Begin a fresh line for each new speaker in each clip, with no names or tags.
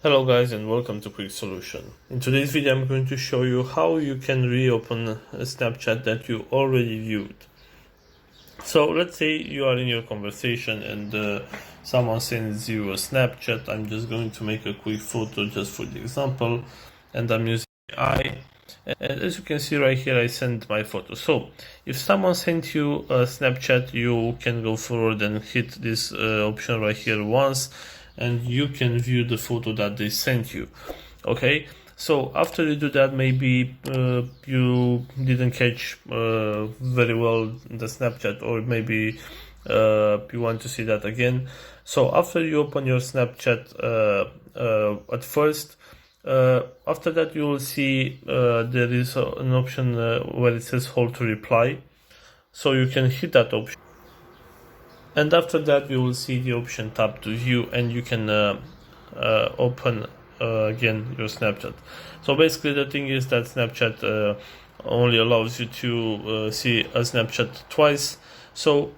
Hello guys and welcome to Quick Solution. In today's video I'm going to show you how you can reopen a Snapchat that you already viewed. So let's say you are in your conversation and someone sends you a Snapchat. I'm just going to make a quick photo just for the example, and I'm using AI. And as you can see right here, I sent my photo. So if someone sent you a Snapchat, you can go forward and hit this option right here once, and you can view the photo that they sent you. Okay, so after you do that, maybe you didn't catch very well the Snapchat, or maybe you want to see that again. So after you open your Snapchat at first, after that you will see there is an option where it says hold to reply, so you can hit that option, and after that you will see the option tap to view, and you can open again your Snapchat. So basically the thing is that Snapchat only allows you to see a Snapchat twice. So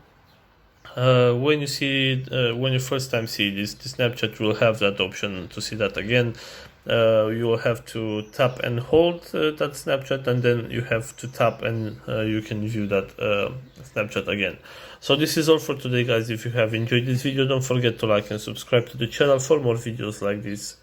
when you see when you first time see this, the Snapchat will have that option to see that again. You will have to tap and hold that Snapchat, and then you have to tap and you can view that Snapchat again. So this is all for today, guys. If you have enjoyed this video, don't forget to like and subscribe to the channel for more videos like this.